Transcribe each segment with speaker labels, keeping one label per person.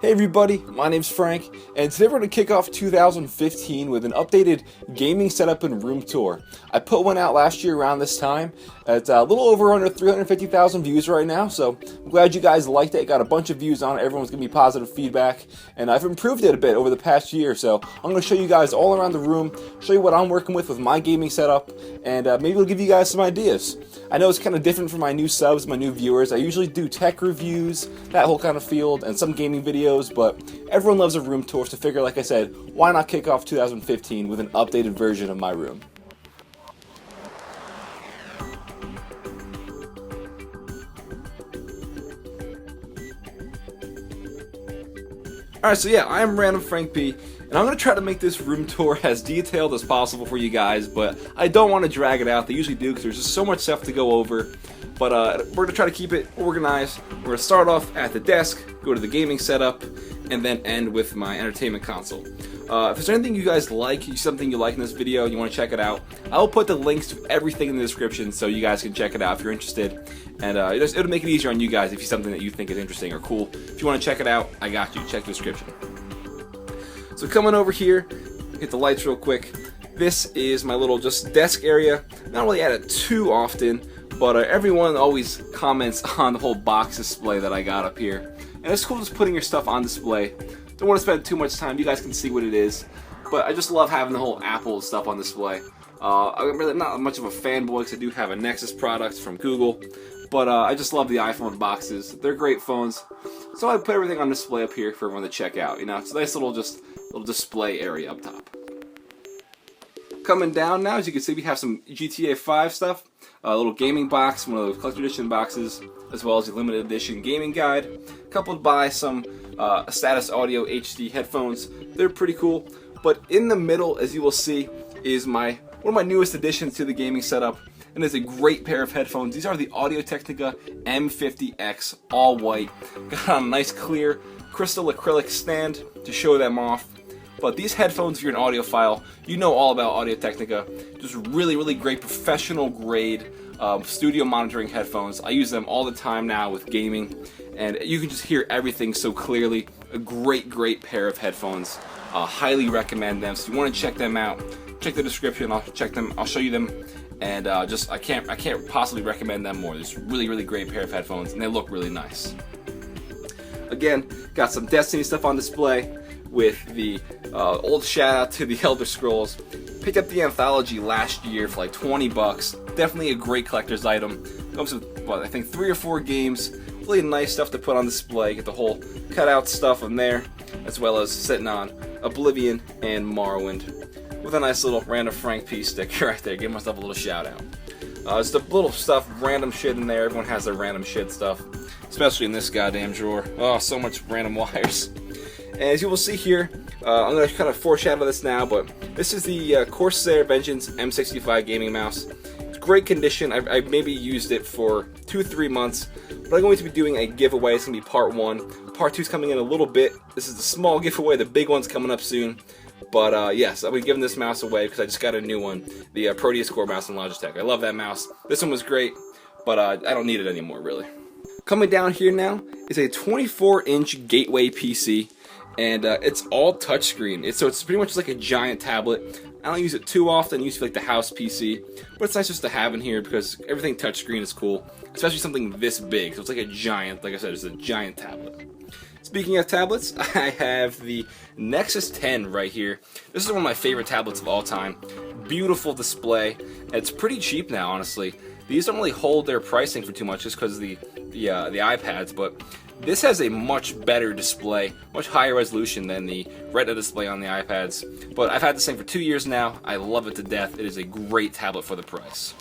Speaker 1: Hey everybody, my name's Frank, and today we're going to kick off 2015 with an updated gaming setup and room tour. I put one out last year around this time. It's a little over under 350,000 views right now, so I'm glad you guys liked it. Got a bunch of views on it, everyone's giving me positive feedback, and I've improved it a bit over the past year, so I'm going to show you guys all around the room, show you what I'm working with my gaming setup, and maybe it'll give you guys some ideas. I know it's kind of different for my new subs, my new viewers. I usually do tech reviews, that whole kind of field, and some gaming videos, but everyone loves a room tour, so figure, like I said, why not kick off 2015 with an updated version of my room. Alright, so yeah, I am randomfrankp, and I'm going to try to make this room tour as detailed as possible for you guys, but I don't want to drag it out. They usually do because there's just so much stuff to go over, but we're going to try to keep it organized. We're going to start off at the desk, go to the gaming setup, and then end with my entertainment console. If there's anything you guys like, something you like in this video, and you want to check it out, I'll put the links to everything in the description so you guys can check it out if you're interested. And it'll make it easier on you guys if you something that you think is interesting or cool. If you want to check it out, I got you. Check the description. So coming over here, hit the lights real quick. This is my little just desk area. Not really at it too often, but everyone always comments on the whole box display that I got up here. And it's cool just putting your stuff on display. Don't want to spend too much time. You guys can see what it is. But I just love having the whole Apple stuff on display. I'm really not much of a fanboy because I do have a Nexus product from Google. But I just love the iPhone boxes. They're great phones. So I put everything on display up here for everyone to check out. You know, it's a nice little display area up top. Coming down now, as you can see, we have some GTA 5 stuff. A little gaming box, one of those collector edition boxes, as well as a limited edition gaming guide, coupled by some Status Audio HD headphones. They're pretty cool. But in the middle, as you will see, is one of my newest additions to the gaming setup. And it's a great pair of headphones. These are the Audio-Technica M50X, all white. Got on a nice clear crystal acrylic stand to show them off. But these headphones, if you're an audiophile, you know all about Audio-Technica. Just really, really great professional grade studio monitoring headphones. I use them all the time now with gaming. And you can just hear everything so clearly. A great, great pair of headphones. Highly recommend them. So if you want to check them out, check the description. I'll show you them. And I can't possibly recommend them more. It's a really, really great pair of headphones, and they look really nice. Again, got some Destiny stuff on display with the old shout out to the Elder Scrolls. Picked up the anthology last year for like 20 bucks. Definitely a great collector's item. Comes with, I think 3 or 4 games. Really nice stuff to put on display. Get the whole cutout stuff in there, as well as sitting on Oblivion and Morrowind. With a nice little randomfrankp sticker right there. Give myself a little shout out. Just a little stuff, random shit in there. Everyone has their random shit stuff. Especially in this goddamn drawer. Oh, so much random wires. And as you will see here, I'm going to kind of foreshadow this now, but this is the Corsair Vengeance M65 gaming mouse. It's great condition. I maybe used it for 2-3 months. But I'm going to be doing a giveaway. It's going to be part 1. Part 2 is coming in a little bit. This is the small giveaway. The big one's coming up soon. But yes, I'll be giving this mouse away because I just got a new one, the Proteus Core mouse from Logitech. I love that mouse. This one was great, but I don't need it anymore, really. Coming down here now is a 24-inch Gateway PC, and it's all touchscreen. So it's pretty much like a giant tablet. I don't use it too often. I use it like the house PC, but it's nice just to have in here because everything touchscreen is cool, especially something this big. So it's like a giant, like I said, it's a giant tablet. Speaking of tablets, I have the Nexus 10 right here. This is one of my favorite tablets of all time. Beautiful display. It's pretty cheap now, honestly. These don't really hold their pricing for too much just because of the iPads, but this has a much better display, much higher resolution than the Retina display on the iPads. But I've had this thing for 2 years now. I love it to death. It is a great tablet for the price.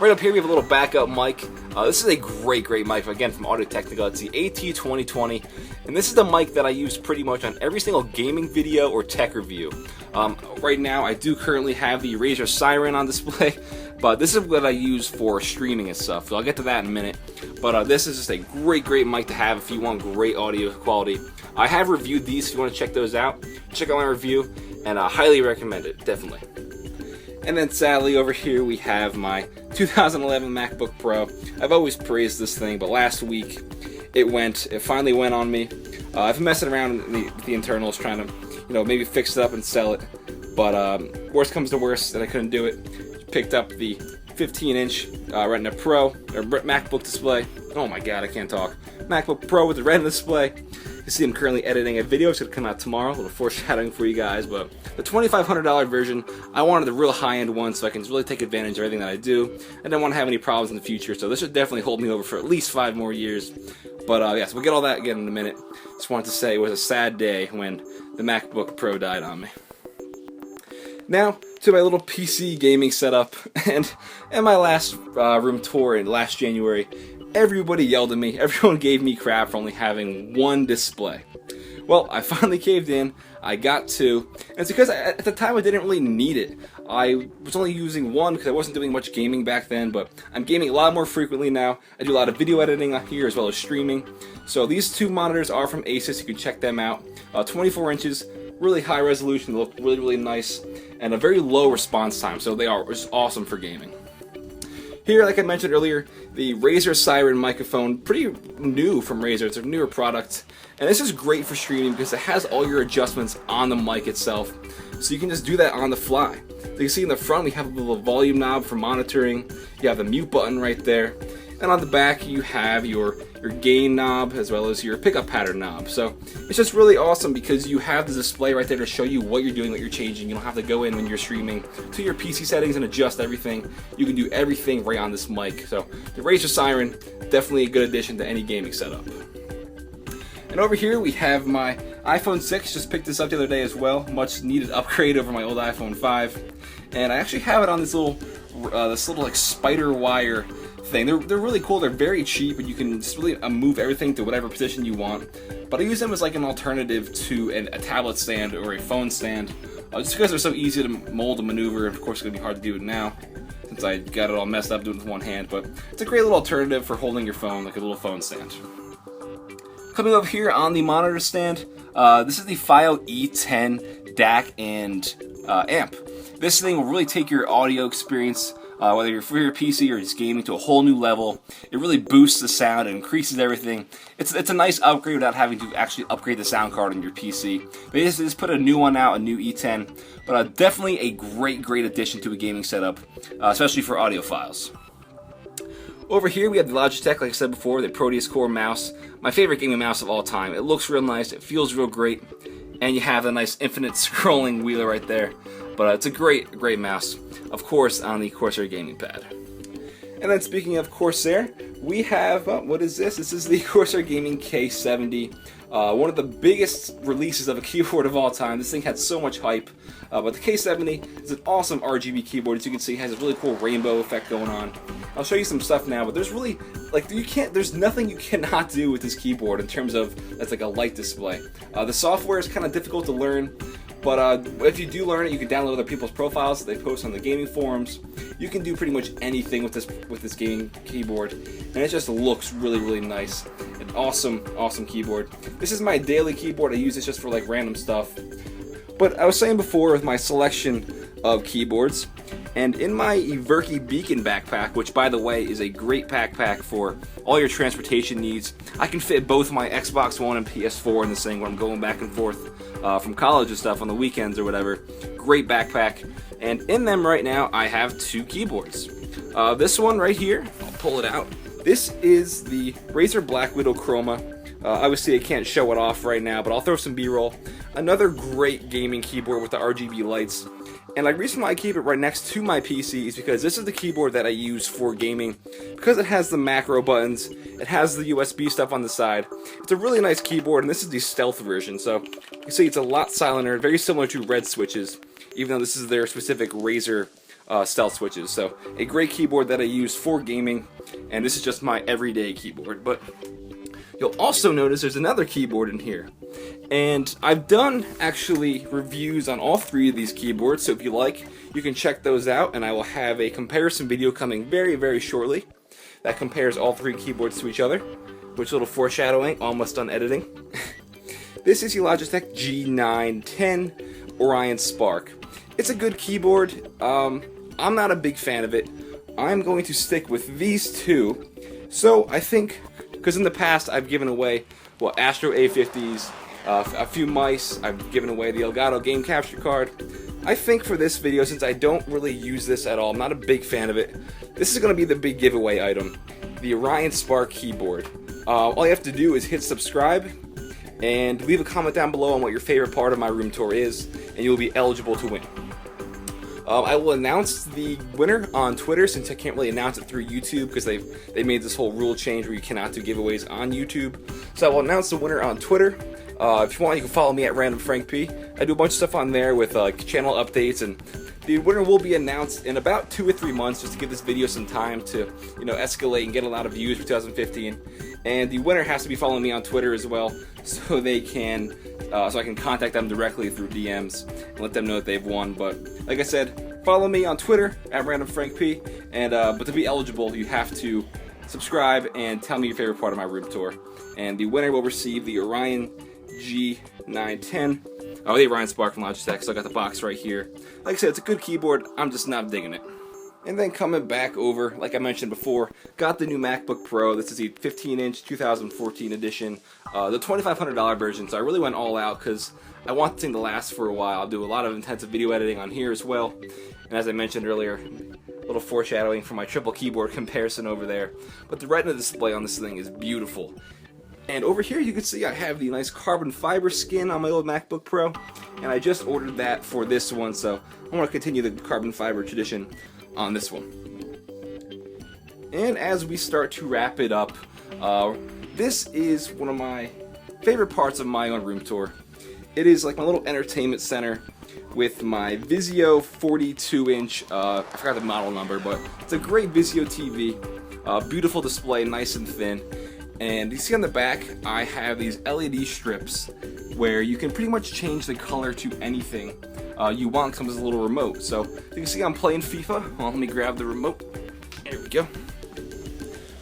Speaker 1: Right up here we have a little backup mic. This is a great mic, again from Audio-Technica. It's the AT2020, and this is the mic that I use pretty much on every single gaming video or tech review. Right now I do currently have the Razer Siren on display, but this is what I use for streaming and stuff, so I'll get to that in a minute. But this is just a great mic to have if you want great audio quality. I have reviewed these, if you want to check those out. Check out my review, and I highly recommend it, definitely. And then sadly over here we have my 2011 MacBook Pro. I've always praised this thing, but last week it finally went on me. I've been messing around with the internals, trying to, maybe fix it up and sell it. But worst comes to worst, and I couldn't do it. Picked up the 15-inch Retina Pro, or MacBook display. Oh my god, I can't talk. MacBook Pro with the Retina display. You see I'm currently editing a video. It's going to come out tomorrow. A little foreshadowing for you guys. But the $2,500 version, I wanted the real high-end one so I can really take advantage of everything that I do. I don't want to have any problems in the future. So this should definitely hold me over for at least 5 more years. But yes, we'll get all that again in a minute. Just wanted to say it was a sad day when the MacBook Pro died on me. Now to my little PC gaming setup, and my last room tour in last January, everybody yelled at me. Everyone gave me crap for only having one display. Well, I finally caved in. I got 2, and it's because at the time I didn't really need it. I was only using one because I wasn't doing much gaming back then, but I'm gaming a lot more frequently now. I do a lot of video editing here as well as streaming. So these 2 monitors are from Asus. You can check them out. 24 inches, really high resolution, they look really, really nice, and a very low response time, so they are just awesome for gaming. Here, like I mentioned earlier, the Razer Siren microphone, pretty new from Razer. It's a newer product, and this is great for streaming because it has all your adjustments on the mic itself, so you can just do that on the fly. So you can see in the front we have a little volume knob for monitoring, you have the mute button right there, and on the back you have your gain knob as well as your pickup pattern knob. So it's just really awesome because you have the display right there to show you what you're doing, what you're changing. You don't have to go in when you're streaming to your PC settings and adjust everything. You can do everything right on this mic. So the Razer Siren, definitely a good addition to any gaming setup. And over here we have my iPhone 6, just picked this up the other day as well. Much needed upgrade over my old iPhone 5. And I actually have it on this little like spider wire thing. They're really cool. They're very cheap, and you can just really move everything to whatever position you want. But I use them as like an alternative to a tablet stand or a phone stand, just because they're so easy to mold and maneuver. Of course, it's gonna be hard to do it now since I got it all messed up doing it with one hand. But it's a great little alternative for holding your phone, like a little phone stand. Coming up here on the monitor stand, this is the FiO E10 DAC and amp. This thing will really take your audio experience, whether you're for your PC or just gaming, to a whole new level. It really boosts the sound and increases everything. It's a nice upgrade without having to actually upgrade the sound card on your PC. They just put a new one out, a new E10, but definitely a great addition to a gaming setup, especially for audiophiles. Over here we have the Logitech, like I said before, the Proteus Core mouse. My favorite gaming mouse of all time. It looks real nice, it feels real great, and you have a nice infinite scrolling wheeler right there. But it's a great mouse, of course, on the Corsair gaming pad. And then speaking of Corsair, we have, what is this? This is the Corsair Gaming K70. One of the biggest releases of a keyboard of all time. This thing had so much hype. But the K70 is an awesome RGB keyboard. As you can see, it has a really cool rainbow effect going on. I'll show you some stuff now, but there's really, there's nothing you cannot do with this keyboard in terms of, that's like a light display. The software is kind of difficult to learn, but if you do learn it, you can download other people's profiles that they post on the gaming forums. You can do pretty much anything with this gaming keyboard, and it just looks really nice. An awesome keyboard. This is my daily keyboard. I use this just for like random stuff. But I was saying before with my selection of keyboards, and in my Everky Beacon backpack, which by the way is a great backpack for all your transportation needs, I can fit both my Xbox One and PS4 in this thing when I'm going back and forth from college and stuff on the weekends or whatever. Great backpack, and in them right now I have 2 keyboards. This one right here, I'll pull it out. This is the Razer Black Widow Chroma. Obviously I can't show it off right now, but I'll throw some B-roll. Another great gaming keyboard with the RGB lights. And the reason why I keep it right next to my PC is because this is the keyboard that I use for gaming. Because it has the macro buttons, it has the USB stuff on the side. It's a really nice keyboard, and this is the stealth version. So you can see it's a lot silenter, very similar to Red switches, even though this is their specific Razer stealth switches. So a great keyboard that I use for gaming, and this is just my everyday keyboard. But you'll also notice there's another keyboard in here. And I've done actually reviews on all 3 of these keyboards, so if you like, you can check those out, and I will have a comparison video coming very shortly that compares all 3 keyboards to each other, which little foreshadowing, almost done editing. This is the Logitech G910 Orion Spark. It's a good keyboard. I'm not a big fan of it. I'm going to stick with these 2. So I think, because in the past I've given away Astro A50s, a few mice. I've given away the Elgato game capture card. I think for this video, since I don't really use this at all, I'm not a big fan of it, this is going to be the big giveaway item, the Orion Spark keyboard. All you have to do is hit subscribe and leave a comment down below on what your favorite part of my room tour is, and you'll be eligible to win. I will announce the winner on Twitter, since I can't really announce it through YouTube because they made this whole rule change where you cannot do giveaways on YouTube. So I will announce the winner on Twitter. If you want, you can follow me at randomfrankp. I do a bunch of stuff on there with channel updates, and the winner will be announced in about 2 or 3 months, just to give this video some time to, escalate and get a lot of views for 2015. And the winner has to be following me on Twitter as well, so they can, so I can contact them directly through DMs and let them know that they've won. But like I said, follow me on Twitter at randomfrankp. And but to be eligible, you have to subscribe and tell me your favorite part of my room tour. And the winner will receive the Orion G910. Oh, the Orion Spark from Logitech. So I got the box right here. Like I said, it's a good keyboard. I'm just not digging it. And then coming back over, like I mentioned before, got the new MacBook Pro. This is the 15-inch 2014 edition, the $2,500 version. So I really went all out because I want this thing to last for a while. I'll do a lot of intensive video editing on here as well. And as I mentioned earlier, a little foreshadowing for my triple keyboard comparison over there. But the Retina display on this thing is beautiful. And over here you can see I have the nice carbon fiber skin on my old MacBook Pro, and I just ordered that for this one, so I want to continue the carbon fiber tradition on this one. And as we start to wrap it up, this is one of my favorite parts of my own room tour. It is like my little entertainment center with my Vizio 42-inch, I forgot the model number, but it's a great Vizio TV, beautiful display, nice and thin. And you see on the back, I have these LED strips where you can pretty much change the color to anything you want. It comes with a little remote. So you can see I'm playing FIFA. Well, let me grab the remote. There we go.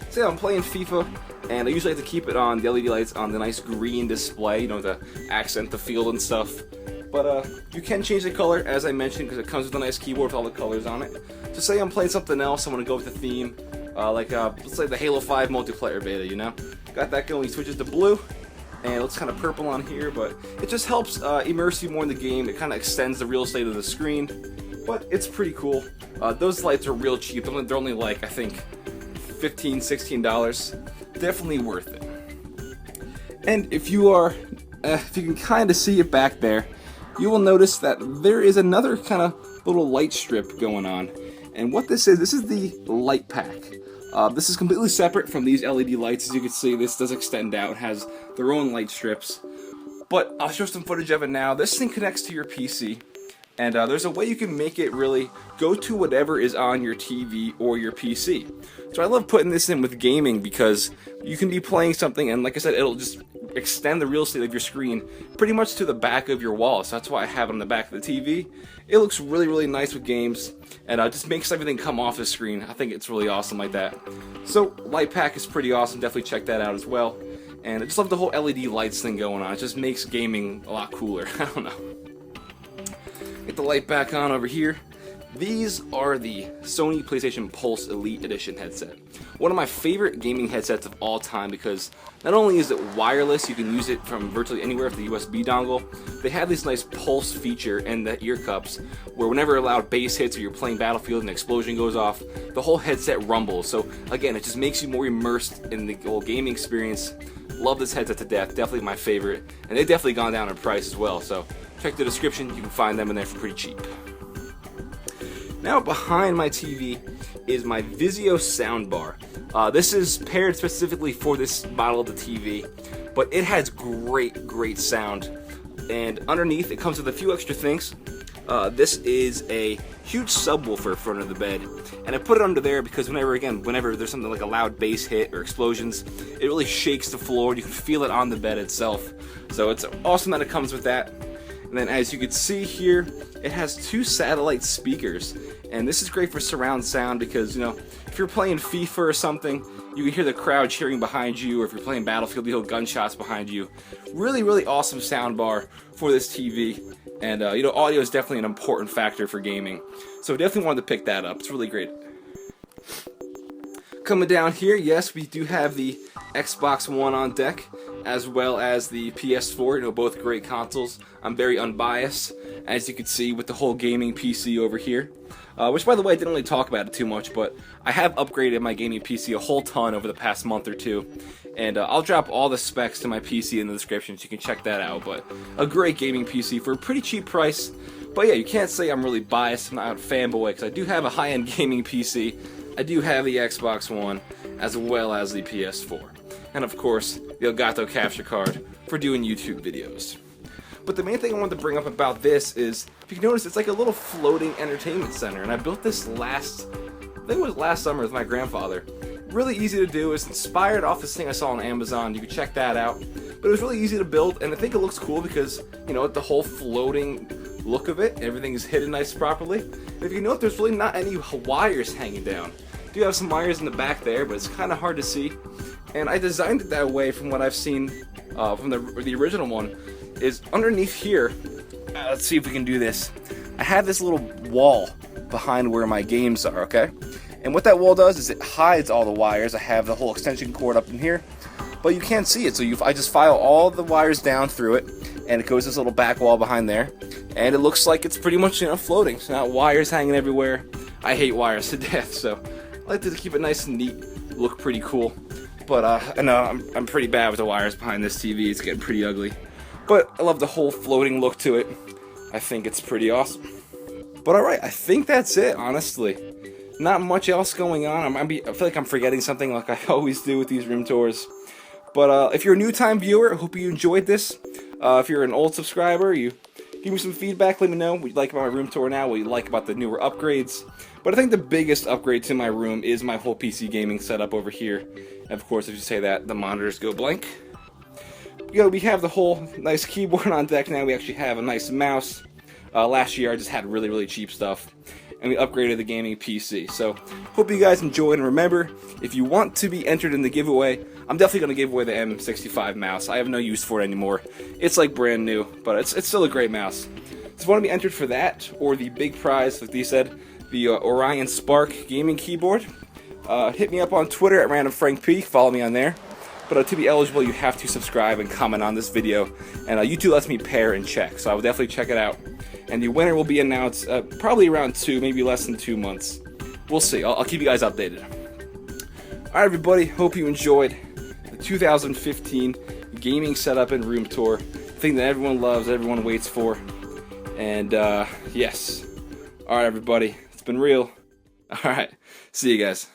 Speaker 1: So I'm playing FIFA, and I usually have to keep it on the LED lights on the nice green display, to accent the field and stuff. But you can change the color, as I mentioned, because it comes with a nice keyboard with all the colors on it. So say I'm playing something else, I want to go with the theme. Let's say the Halo 5 multiplayer beta, Got that going, switches to blue, and it looks kind of purple on here, but it just helps immerse you more in the game. It kind of extends the real estate of the screen, but it's pretty cool. Those lights are real cheap. They're only like, I think, $15, $16. Definitely worth it. And if you can kind of see it back there, you will notice that there is another kind of little light strip going on. And what this is the light pack. This is completely separate from these LED lights. As you can see, this does extend out, has their own light strips. But I'll show some footage of it now. This thing connects to your PC, and there's a way you can make it really go to whatever is on your TV or your PC. So I love putting this in with gaming because you can be playing something, and like I said, it'll just extend the real estate of your screen pretty much to the back of your wall. So that's why I have it on the back of the TV. It looks really, really nice with games, and just makes everything come off the screen. I think it's really awesome like that. So light pack is pretty awesome. Definitely check that out as well. And I just love the whole LED lights thing going on. It just makes gaming a lot cooler. I don't know. Get the light back on over here. These are the Sony PlayStation Pulse Elite Edition headset. One of my favorite gaming headsets of all time because not only is it wireless, you can use it from virtually anywhere with the USB dongle. They have this nice pulse feature in the ear cups where whenever a loud bass hits or you're playing Battlefield and an explosion goes off, the whole headset rumbles. So again, it just makes you more immersed in the whole gaming experience. Love this headset to death, definitely my favorite. And they've definitely gone down in price as well, so check the description, you can find them in there for pretty cheap. Now behind my TV is my Vizio soundbar. This is paired specifically for this model of the TV, but it has great sound. And underneath it comes with a few extra things. This is a huge subwoofer in front of the bed, and I put it under there because whenever there's something like a loud bass hit or explosions, it really shakes the floor and you can feel it on the bed itself. So it's awesome that it comes with that. And then as you can see here, it has 2 satellite speakers, and this is great for surround sound because, if you're playing FIFA or something, you can hear the crowd cheering behind you, or if you're playing Battlefield, you hear gunshots behind you. Really awesome sound bar for this TV, and audio is definitely an important factor for gaming, so definitely wanted to pick that up. It's really great. Coming down here, yes, we do have the Xbox One on deck. as well as the PS4. You know, both great consoles. I'm very unbiased, as you can see with the whole gaming PC over here. Which, by the way, I didn't really talk about it too much, but I have upgraded my gaming PC a whole ton over the past month or two. And I'll drop all the specs to my PC in the description so you can check that out. But a great gaming PC for a pretty cheap price. But yeah, you can't say I'm really biased. I'm not a fanboy, because I do have a high-end gaming PC. I do have the Xbox One, as well as the PS4. And of course, the Elgato capture card for doing YouTube videos. But the main thing I wanted to bring up about this is, if you can notice, it's like a little floating entertainment center. And I built this I think it was last summer with my grandfather. Really easy to do. It's inspired off this thing I saw on Amazon. You can check that out. But it was really easy to build, and I think it looks cool because, you know, the whole floating look of it, everything is hidden nice properly. And if you note, there's really not any wires hanging down. I do have some wires in the back there, but it's kind of hard to see. And I designed it that way from what I've seen from the original one. Is underneath here, let's see if we can do this. I have this little wall behind where my games are, okay? And what that wall does is it hides all the wires. I have the whole extension cord up in here, but you can't see it. So I just file all the wires down through it, and it goes this little back wall behind there, and it looks like it's pretty much, you know, floating. So not wires hanging everywhere. I hate wires to death, so I like to keep it nice and neat, look pretty cool. But I know I'm pretty bad with the wires behind this TV. It's getting pretty ugly. But I love the whole floating look to it. I think it's pretty awesome. But alright, I think that's it, honestly. Not much else going on. I feel like I'm forgetting something like I always do with these room tours. But if you're a new-time viewer, I hope you enjoyed this. If you're an old subscriber, you give me some feedback. Let me know what you like about my room tour now, what you like about the newer upgrades. But I think the biggest upgrade to my room is my whole PC gaming setup over here. And of course, if you say that, the monitors go blank. You know, we have the whole nice keyboard on deck now. We actually have a nice mouse. Last year I just had really, really cheap stuff, and we upgraded the gaming PC. So, hope you guys enjoyed, and remember, if you want to be entered in the giveaway, I'm definitely going to give away the M65 mouse. I have no use for it anymore. It's like brand new, but it's still a great mouse. So if you want to be entered for that, or the big prize, like they said, the Orion Spark gaming keyboard, hit me up on Twitter at randomfrankp, follow me on there. But to be eligible, you have to subscribe and comment on this video. And YouTube lets me pair and check, so I will definitely check it out. And the winner will be announced probably around maybe less than 2 months. We'll see. I'll keep you guys updated. Alright, everybody. Hope you enjoyed the 2015 gaming setup and room tour. Thing that everyone loves, everyone waits for. And, yes. Alright, everybody. It's been real. Alright. See you guys.